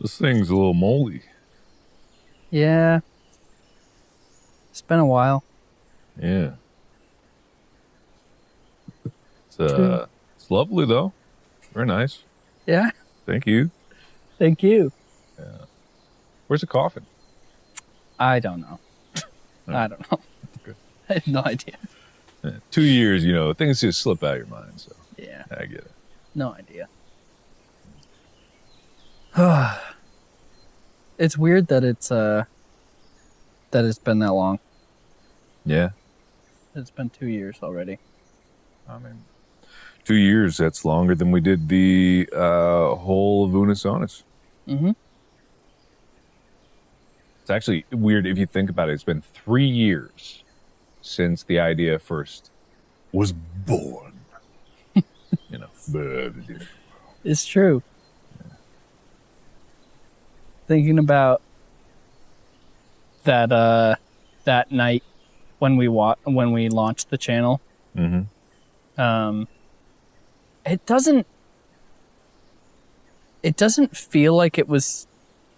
This thing's a little moldy. Yeah. It's been a while. Yeah. True. It's lovely though. Very nice. Yeah. Thank you. Thank you. Yeah. Where's the coffin? I don't know. I don't know. Okay. I have no idea. 2 years, things just slip out of your mind. So Yeah. I get it. No idea. It's weird that it's been that long. Yeah. It's been 2 years already. I mean, 2 years, that's longer than we did the whole of Unisonus. Mm-hmm. It's actually weird if you think about it. It's been 3 years since the idea first was born. It's true. Yeah. Thinking about that night when we launched the channel. Mm-hmm. It doesn't feel like it was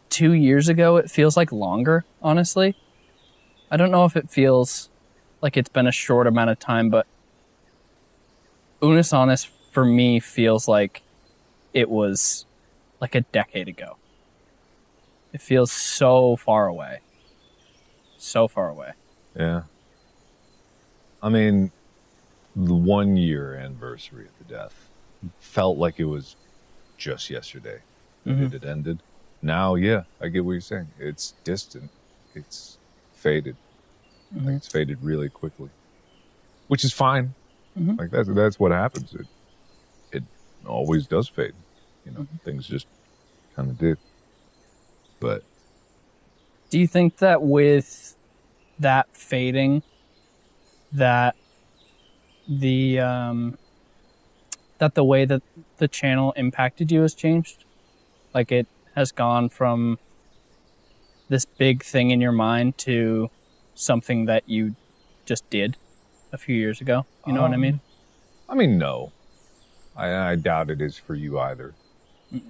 2 years ago. It feels like longer, honestly. I don't know if it feels like it's been a short amount of time, but Unisonus for me feels like it was like a decade ago. It feels so far away. So far away. Yeah. I mean, the 1 year anniversary of the death felt like it was just yesterday that it had ended. Now, yeah, I get what you're saying. It's distant. It's faded. Mm-hmm. Like it's faded really quickly, which is fine. Mm-hmm. Like that's what happens. It always does fade. Things just kind of did. But do you think that with that fading, that the way that the channel impacted you has changed? Like it has gone from this big thing in your mind to something that you just did a few years ago. You know what I mean? I mean, no. I doubt it is for you either.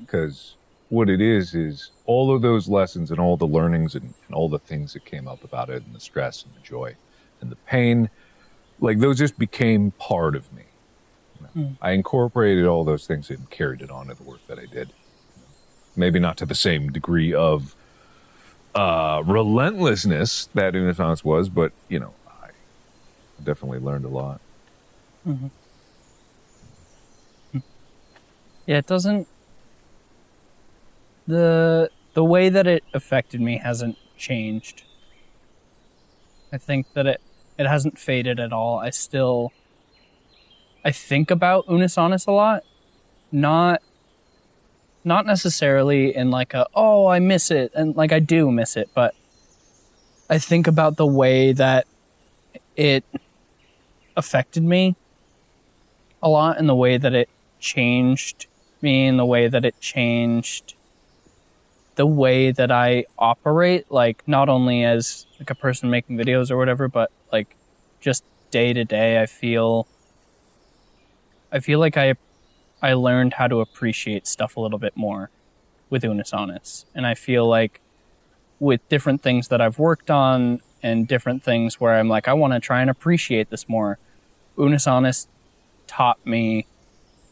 Because what it is all of those lessons and all the learnings and all the things that came up about it and the stress and the joy and the pain, like those just became part of me. I incorporated all those things and carried it on to the work that I did. Maybe not to the same degree of relentlessness that Unisonus was, but, I definitely learned a lot. Mm-hmm. Yeah, it doesn't... The way that it affected me hasn't changed. I think that it hasn't faded at all. I think about Unisonus a lot. Not necessarily in like I miss it, and like I do miss it, but I think about the way that it affected me a lot, and the way that it changed me, and the way that it changed the way that I operate, like not only as like a person making videos or whatever, but like just day to day. I feel like I learned how to appreciate stuff a little bit more with Unisonus. And I feel like with different things that I've worked on and different things where I'm like, I want to try and appreciate this more, Unisonus taught me,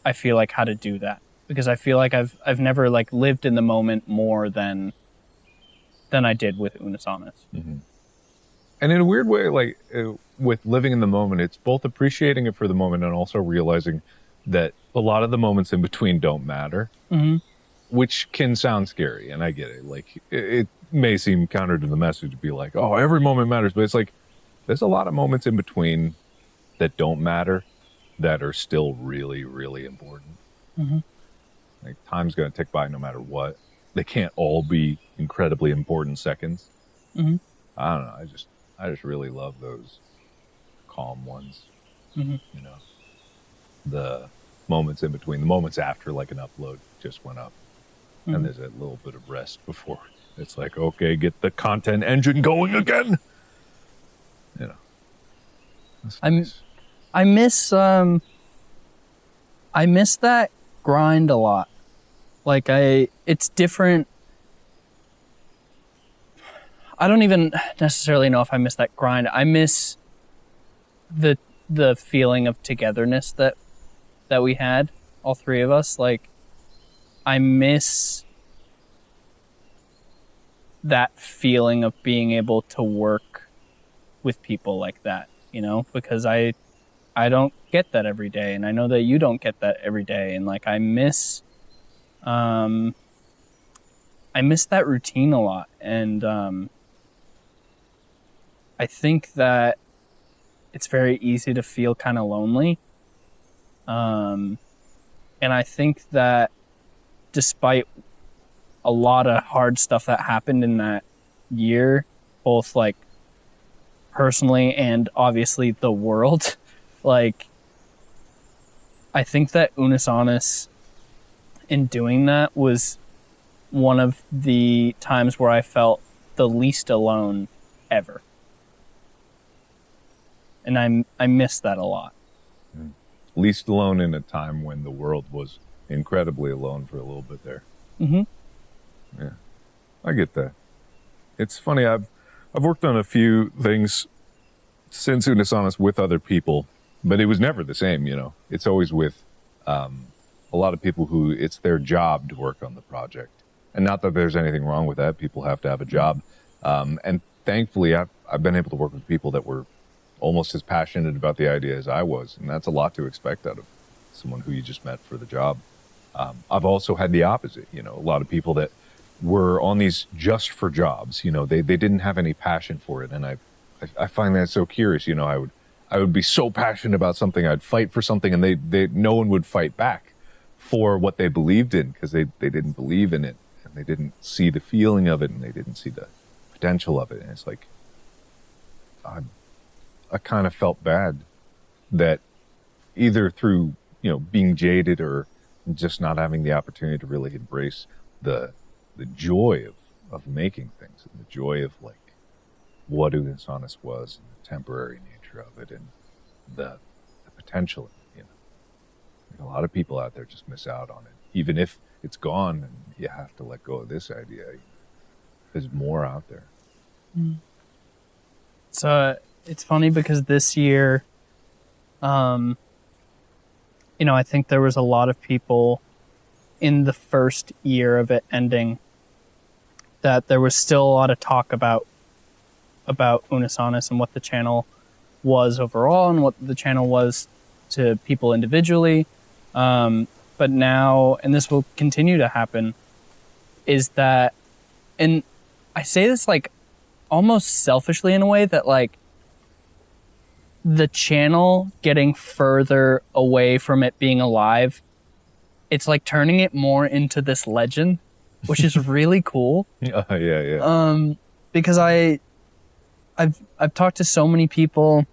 I feel like, how to do that. Because I feel like I've never like lived in the moment more than I did with Unisonus. Mm-hmm. And in a weird way, like with living in the moment, it's both appreciating it for the moment and also realizing that a lot of the moments in between don't matter, which can sound scary. And I get it. Like it may seem counter to the message to be like, oh, every moment matters. But it's like, there's a lot of moments in between that don't matter that are still really, really important. Mm-hmm. Like time's going to tick by no matter what. They can't all be incredibly important seconds. Mm-hmm. I don't know. I just really love those calm ones. Mm-hmm. The moments in between, the moments after like an upload just went up. Mm-hmm. And there's that little bit of rest before. It's like, okay, get the content engine going again. That's nice. I miss that grind a lot. Like it's different I don't even necessarily know if I miss that grind. I miss the feeling of togetherness that we had, all three of us. Like, I miss that feeling of being able to work with people like that, you know, because I don't get that every day, and I know that you don't get that every day, and like I miss that routine a lot, and I think that it's very easy to feel kind of lonely, and I think that despite a lot of hard stuff that happened in that year, both like personally and obviously the world, like I think that Unus Annus in doing that was one of the times where I felt the least alone ever. And I miss that a lot. Least alone in a time when the world was incredibly alone for a little bit there. Mm-hmm. Yeah, I get that. It's funny, I've worked on a few things since Unus Annus with other people, but it was never the same, you know. It's always with a lot of people who it's their job to work on the project. And not that there's anything wrong with that. People have to have a job. And thankfully, I've been able to work with people that were almost as passionate about the idea as I was. And that's a lot to expect out of someone who you just met for the job. I've also had the opposite, you know, a lot of people that were on these just for jobs, you know, they didn't have any passion for it. And I find that so curious, you know, I would be so passionate about something, I'd fight for something, and no one would fight back for what they believed in, because they didn't believe in it, and they didn't see the feeling of it, and they didn't see the potential of it. And it's like, I kind of felt bad that either through, you know, being jaded or just not having the opportunity to really embrace the joy of making things, and the joy of like what Unus Annus was, and the temporary nature of it, and the potential, you know. Like a lot of people out there just miss out on it, even if it's gone and you have to let go of this idea. There's more out there. So it's funny because this year, you know, I think there was a lot of people in the first year of it ending that there was still a lot of talk about Unus Annus and what the channel was overall and what the channel was to people individually. But now, and this will continue to happen, is that, and I say this like almost selfishly in a way, that like the channel getting further away from it being alive, it's like turning it more into this legend, which is really cool. Yeah. Because I've talked to so many people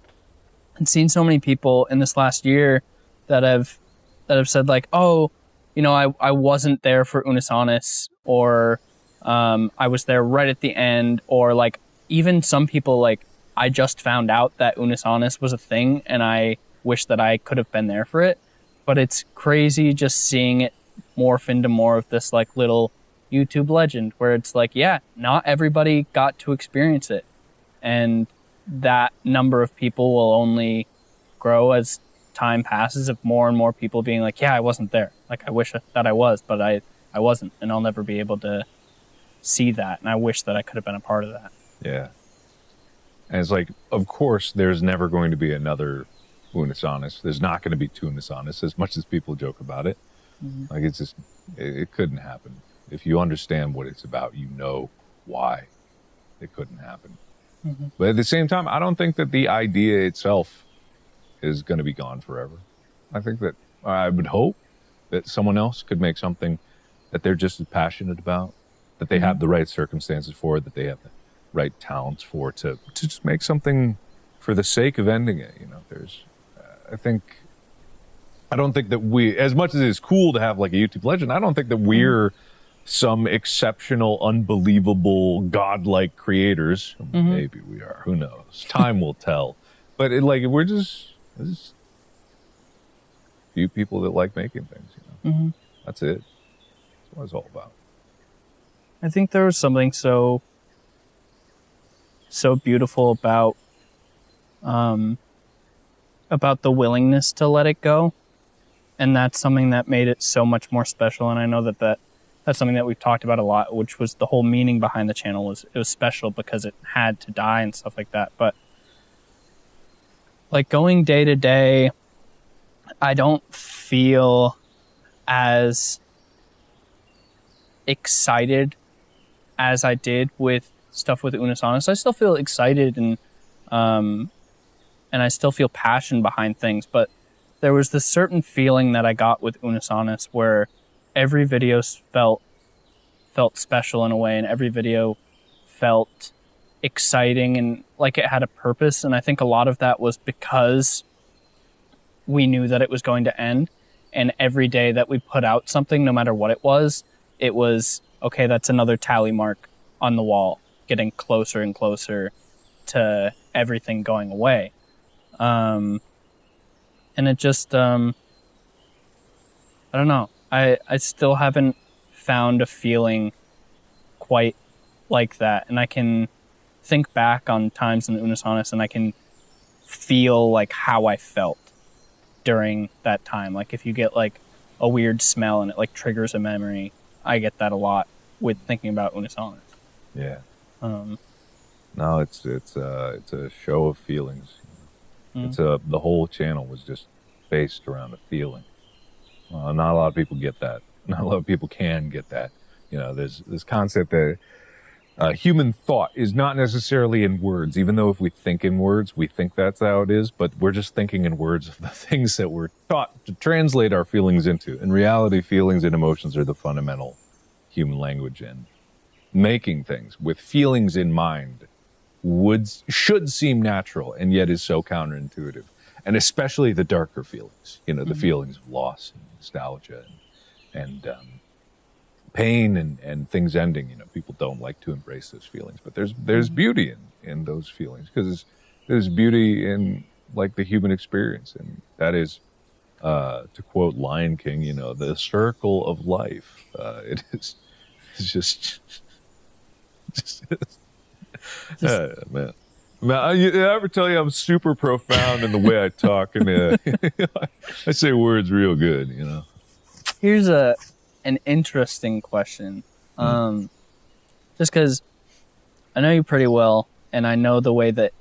and seen so many people in this last year that have said like, oh, you know, I wasn't there for Unus Annus, or I was there right at the end, or like even some people like, I just found out that Unus Annus was a thing and I wish that I could have been there for it. But it's crazy just seeing it morph into more of this like little YouTube legend where it's like, yeah, not everybody got to experience it. And that number of people will only grow as time passes, of more and more people being like, yeah, I wasn't there. Like, I wish that I was, but I wasn't. And I'll never be able to see that. And I wish that I could have been a part of that. Yeah. And it's like, of course, there's never going to be another Unus Annus. There's not going to be two Unus Annus, as much as people joke about it. Mm-hmm. Like, it's just, it couldn't happen. If you understand what it's about, you know why it couldn't happen. Mm-hmm. But at the same time, I don't think that the idea itself is going to be gone forever. I think that, I would hope that someone else could make something that they're just as passionate about, that they have the right circumstances for, that they have the right talents for, to just make something for the sake of ending it. You know, there's, I don't think that we, as much as it's cool to have like a YouTube legend, I don't think that we're some exceptional, unbelievable, godlike creators. Maybe we are, who knows? Time will tell. But we're just a few people that like making things, you know. That's it. That's what it's all about. I think there was something so so beautiful about the willingness to let it go. And that's something that made it so much more special. And I know that's something that we've talked about a lot, which was the whole meaning behind the channel. It was special because it had to die and stuff like that. But like going day to day, I don't feel as excited as I did with stuff with Unus Annus. I still feel excited and I still feel passion behind things, but there was this certain feeling that I got with Unus Annus where every video felt special in a way, and every video felt exciting and like it had a purpose. And I think a lot of that was because we knew that it was going to end, and every day that we put out something, no matter what it was, okay, that's another tally mark on the wall, getting closer and closer to everything going away. And it just, I don't know. I still haven't found a feeling quite like that. And I can think back on times in Unus Annus and I can feel like how I felt during that time. Like if you get like a weird smell and it like triggers a memory, I get that a lot with thinking about Unus Annus. Yeah. No, it's a show of feelings. Mm-hmm. The whole channel was just based around a feeling. Not a lot of people get that. Not a lot of people can get that. You know, there's this concept that human thought is not necessarily in words, even though if we think in words, we think that's how it is, but we're just thinking in words of the things that we're taught to translate our feelings into. In reality, feelings and emotions are the fundamental human language, and making things with feelings in mind should seem natural, and yet is so counterintuitive. And especially the darker feelings, you know, the feelings of loss and nostalgia and pain and things ending. You know, people don't like to embrace those feelings, but there's beauty in those feelings, because there's beauty in like the human experience, and that is, to quote Lion King, you know, the circle of life. It's just man. I ever tell you I'm super profound in the way I talk, and I say words real good, you know. Here's an interesting question. Just because I know you pretty well, and I know the way that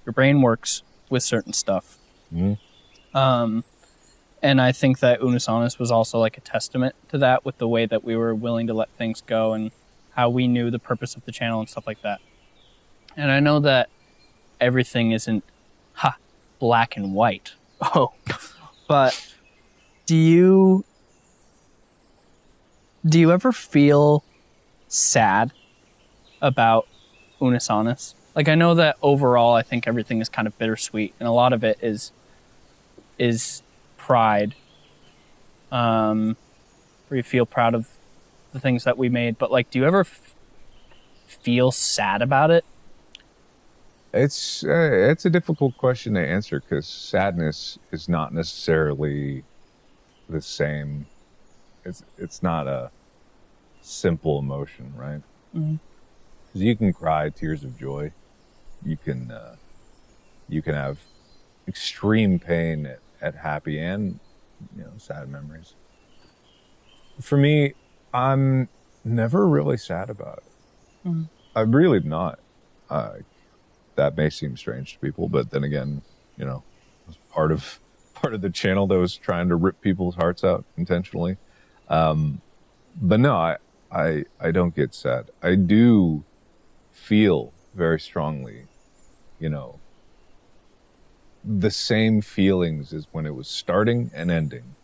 your brain works with certain stuff. And I think that Unus Annus was also like a testament to that, with the way that we were willing to let things go and how we knew the purpose of the channel and stuff like that. And I know that everything isn't black and white. Oh, but do you ever feel sad about Unus Annus? Like, I know that overall, I think everything is kind of bittersweet, and a lot of it is pride. Where you feel proud of the things that we made, but like, do you ever feel sad about it? It's a difficult question to answer, because sadness is not necessarily the same. It's not a simple emotion, right? Because you can cry tears of joy. You can have extreme pain at happy and, you know, sad memories. For me, I'm never really sad about it. I'm really not. That may seem strange to people, but then again, you know, it's part of the channel that was trying to rip people's hearts out intentionally. But no, I don't get sad. I do feel very strongly, you know, the same feelings as when it was starting and ending.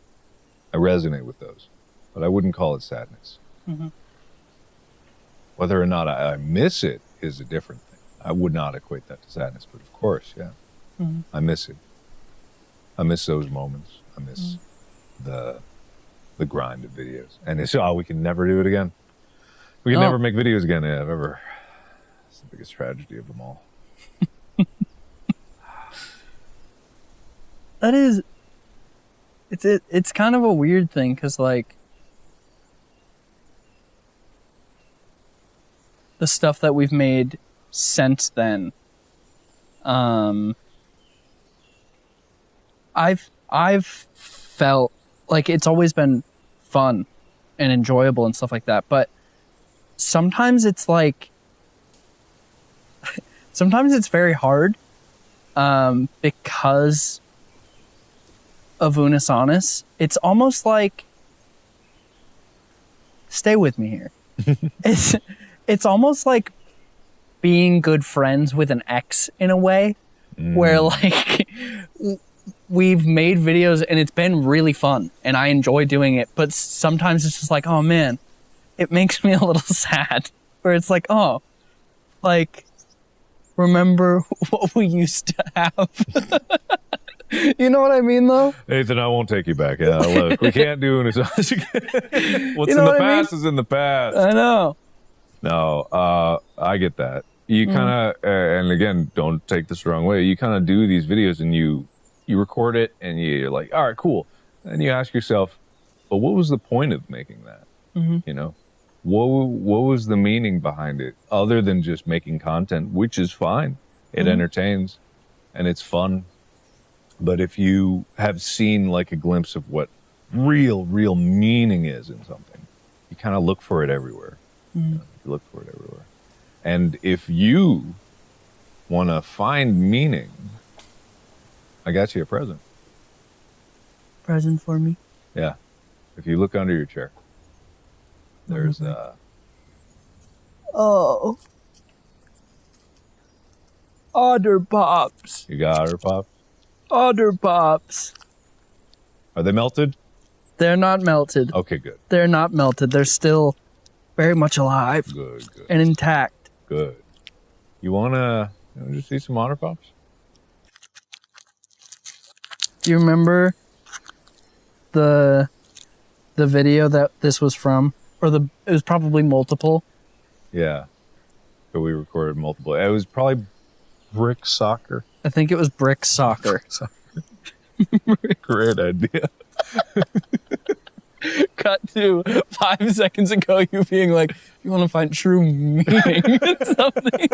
I resonate with those, but I wouldn't call it sadness. Whether or not I miss it is a different thing. I would not equate that to sadness, but of course, yeah. I miss it. I miss those moments. I miss the grind of videos. And it's, we can never do it again. We can never make videos again. Yeah, ever. It's the biggest tragedy of them all. That is, it's kind of a weird thing, because like the stuff that we've made since then, I've felt like it's always been fun and enjoyable and stuff like that, but sometimes it's like sometimes it's very hard because of Unus Annus. It's almost like, stay with me here. It's almost like being good friends with an ex in a way, where like we've made videos and it's been really fun and I enjoy doing it, but sometimes it's just like, oh man, it makes me a little sad, where it's like, oh, like, remember what we used to have. You know what I mean, though? Nathan, I won't take you back. Yeah, look, we can't do it. What's You in know the what I past mean? is in the past. I know. No, I get that. You kind of, and again, don't take this the wrong way. You kind of do these videos and you record it and you're like, all right, cool. And you ask yourself, but what was the point of making that? You know, what was the meaning behind it other than just making content, which is fine. It entertains and it's fun. But if you have seen like a glimpse of what real meaning is in something, you kind of look for it everywhere. You know, you look for it everywhere. And if you want to find meaning, I got you a present. Present for me. Yeah. If you look under your chair, there's Oh. Otter Pops. you got Otter Pop. Otter Pops. Are they melted? They're not melted. Okay, good. They're not melted. They're still very much alive Good. and intact. Good. You wanna just see some Otter Pops? Do you remember the video that this was from? Or it was probably multiple. Yeah. So we recorded multiple. It was probably Brick Soccer. I think it was Brick Soccer. Great idea. Cut to 5 seconds ago, you being like, you want to find true meaning in something.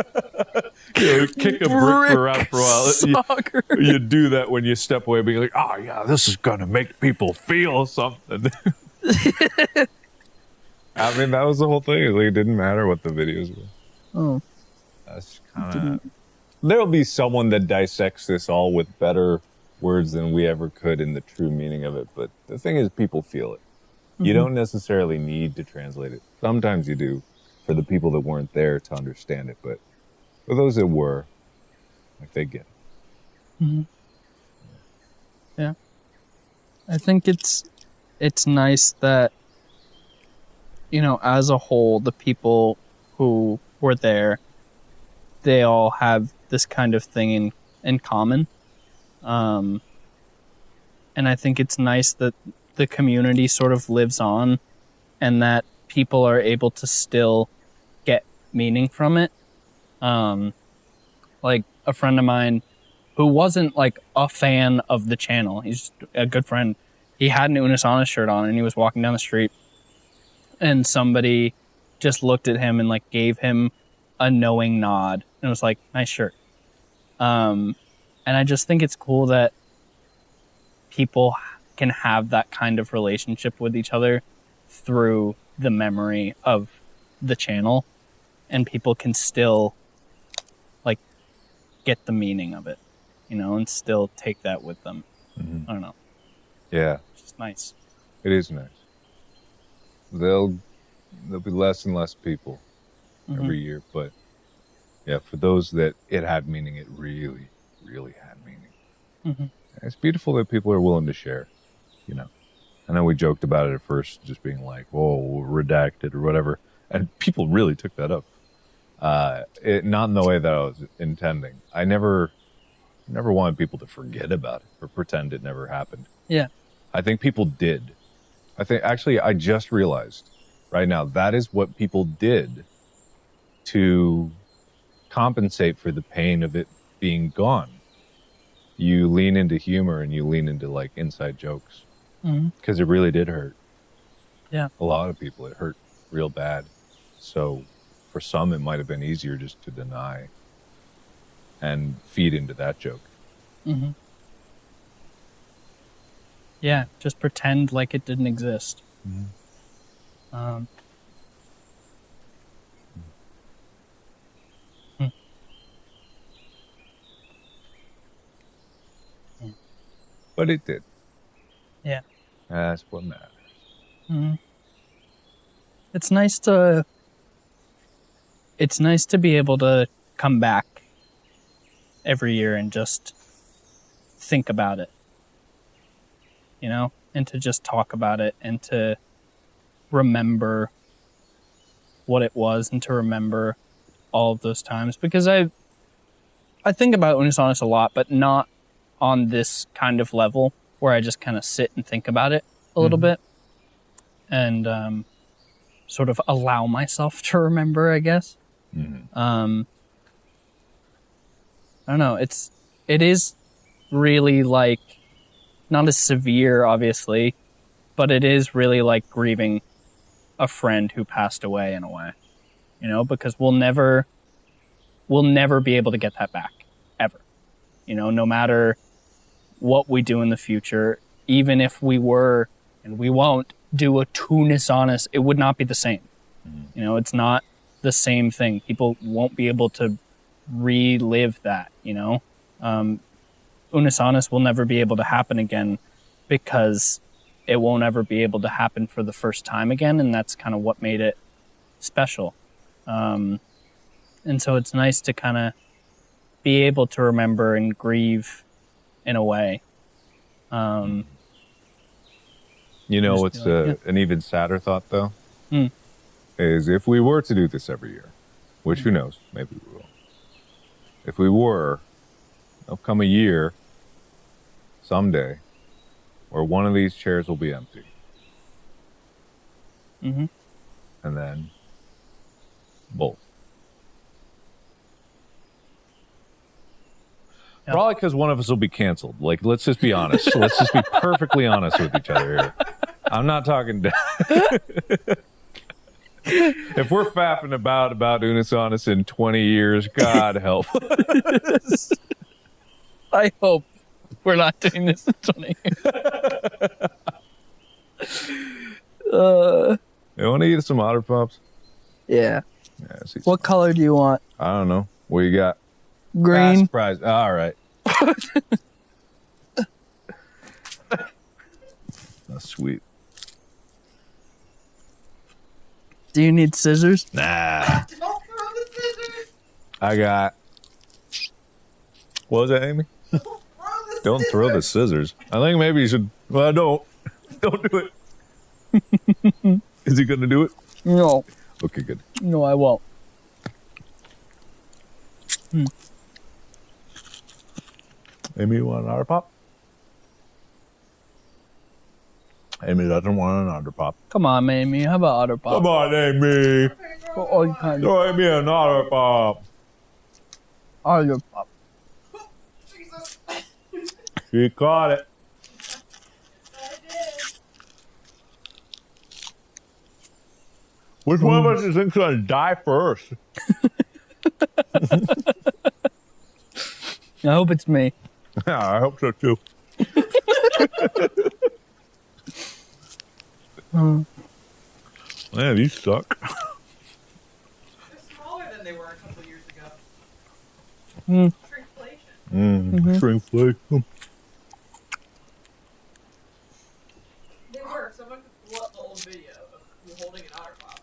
Yeah, kick a brick around for a while. Soccer. You do that when you step away, being like, oh yeah, this is gonna make people feel something. I mean, that was the whole thing. Like, it didn't matter what the videos were. Oh. That's kind of... There'll be someone that dissects this all with better words than we ever could in the true meaning of it. But the thing is, people feel it. You don't necessarily need to translate it. Sometimes you do for the people that weren't there to understand it. But for those that were, like, they get it. Yeah. I think it's nice that, you know, as a whole, the people who were there, they all have this kind of thing in common. And I think it's nice that the community sort of lives on and that people are able to still get meaning from it. Like a friend of mine who wasn't like a fan of the channel, he's just a good friend. He had an Unus Annus shirt on and he was walking down the street and somebody just looked at him and like gave him a knowing nod and was like, nice shirt. And I just think it's cool that people can have that kind of relationship with each other through the memory of the channel, and people can still like get the meaning of it, you know, and still take that with them. I don't know. Yeah. It's just nice. It is nice. There'll be less and less people every year, but yeah, for those that it had meaning, it really had meaning. It's beautiful that people are willing to share, you know. I know we joked about it at first, just being like, "Whoa, redacted" or whatever, and people really took that up. Not in the way that I was intending. I never wanted people to forget about it or pretend it never happened. Yeah. I think people did. I just realized right now that is what people did to compensate for the pain of it being gone. You lean into humor and you lean into like inside jokes because it really did hurt. Yeah. A lot of people, it hurt real bad. So for some, it might have been easier just to deny and feed into that joke. Mm-hmm. Yeah, just pretend like it didn't exist. Mm-hmm. But it did. Yeah. That's what matters. Mm-hmm. It's nice to be able to come back every year and just think about it, you know, and to just talk about it and to remember what it was and to remember all of those times, because I think about Unisonus a lot, but not on this kind of level where I just kind of sit and think about it a little bit and sort of allow myself to remember, I guess. I don't know. It is really like not as severe, obviously, but it is really like grieving a friend who passed away in a way, you know, because we'll never be able to get that back ever, you know, no matter what we do in the future. Even if we were, and we won't, do a Tunisonus, it would not be the same. You know, it's not the same thing. People won't be able to relive that, you know. Unisonus will never be able to happen again because it won't ever be able to happen for the first time again, and that's kind of what made it special. And so it's nice to kind of be able to remember and grieve in a way. You know what's an even sadder thought, though? Is if we were to do this every year, which who knows, maybe we will. If we were, there'll come a year, someday, where one of these chairs will be empty. And then both. Yep. Probably because one of us will be canceled. Like, let's just be honest. Let's just be perfectly honest with each other here. I'm not talking if we're faffing about Unisonus in 20 years, God help us. I hope we're not doing this in 20 years. You want to eat some Otter Pops? Yeah. What color do you want? I don't know. What you got? Green. Surprise. All right. That's sweet. Do you need scissors? Nah. Don't throw the scissors. I got. What was that, Amy? Don't throw the scissors. I think maybe you should. Well, don't. Don't do it. Is he going to do it? No. Okay, good. No, I won't. Amy, you want an Otter Pop? Amy doesn't want an Otter Pop. Come on, Amy. How about Otter Pop? Come on, Amy. For all kinds. Throw Amy an Otter Pop. Otter Pop. Jesus. She caught it. I did. Which one of us do you think's going to die first? I hope it's me. Yeah, I hope so too. Man, these suck. They're smaller than they were a couple years ago. Shrinkflation. Shrinkflation. They were. Someone could pull up the old video of you holding an Otter Pop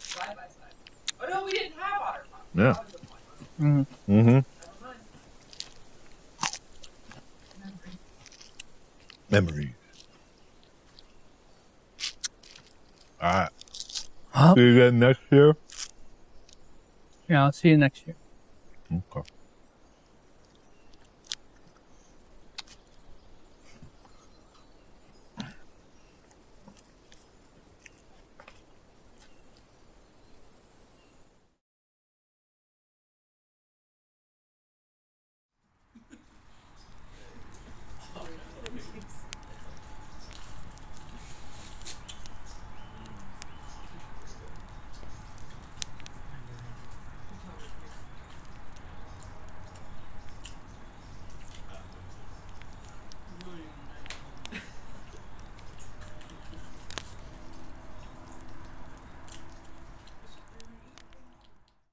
side by side. Oh no, we didn't have Otter Pop. Yeah. That was the point. Mm-hmm. Never mind. Memories. All right. Huh? See you again next year. Yeah, I'll see you next year. Okay.